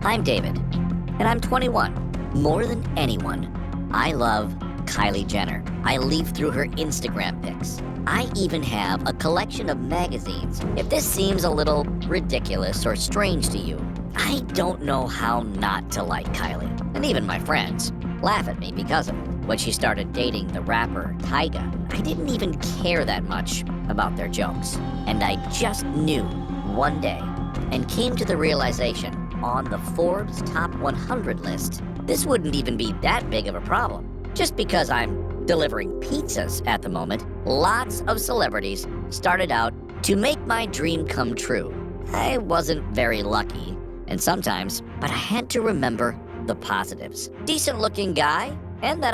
I'm David, and I'm 21. More than anyone, I love Kylie Jenner. I leaf through her Instagram pics. I even have a collection of magazines. If this seems a little ridiculous or strange to you, I don't know how not to like Kylie. And even my friends laugh at me because of it. When she started dating the rapper Tyga, I didn't even care that much about their jokes. And I just knew one day and came to the realization on the Forbes Top 100 list, this wouldn't even be that big of a problem. Just because I'm delivering pizzas at the moment, lots of celebrities started out to make my dream come true. I wasn't very lucky, and sometimes, but I had to remember the positives. Decent looking guy, and that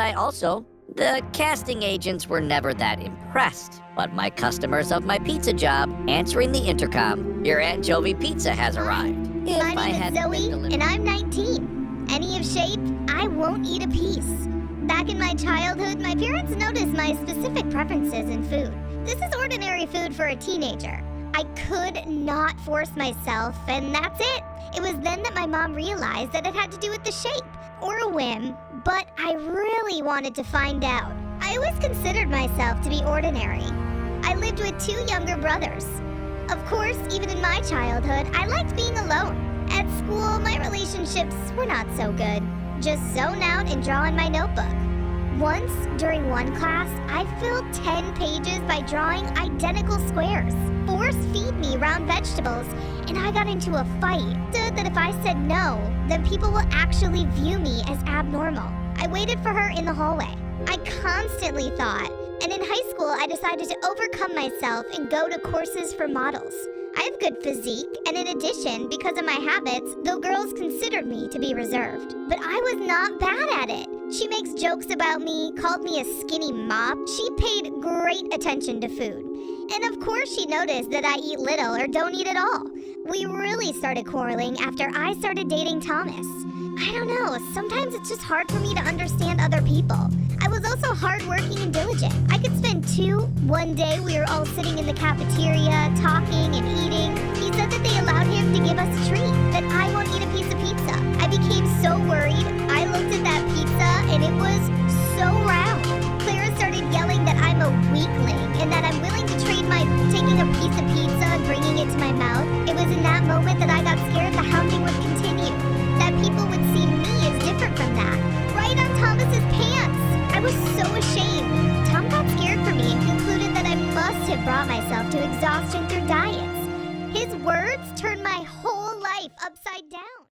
the casting agents were never that impressed. But my customers of my pizza job answering the intercom, your anchovy pizza has arrived. My name is Zoe, and I'm 19. Any of shape, I won't eat a piece. Back in my childhood, my parents noticed my specific preferences in food. This is ordinary food for a teenager. I could not force myself, and that's it. It was then that my mom realized that it had to do with the shape, or a whim, but I really wanted to find out. I always considered myself to be ordinary. I lived with 2 younger brothers. Of course, even in my childhood, I liked being alone. At school, my relationships were not so good. Just zone out and draw in my notebook. Once, during one class, I filled 10 pages by drawing identical squares. Force-feed me round vegetables, and I got into a fight. Understood that if I said no, then people will actually view me as abnormal. I waited for her in the hallway. I constantly thought, and in high school, I decided to overcome myself and go to courses for models. I have good physique, and in addition, because of my habits, though girls considered me to be reserved. But I was not bad at it. She makes jokes about me, called me a skinny mop. She paid great attention to food. And of course she noticed that I eat little or don't eat at all. We really started quarreling after I started dating Thomas. I don't know, sometimes it's just hard for me to understand other people. I was also hardworking and diligent. I could spend 2. One day we were all sitting in the cafeteria, talking and eating. He said that they allowed him to give us a treat, that I won't eat a piece of pizza. I became so worried. I looked at that pizza and it was so round. Clara started yelling that I'm a weakling and that I'm willing to trade my taking a piece of pizza and bringing it to my mouth. It was in that moment that I got scared the hounding would continue, that people would see me as different from that. Right on Thomas's pants. I was so ashamed. Tom got scared for me and concluded that I must have brought myself to exhaustion through diets. His words turned my whole life upside down.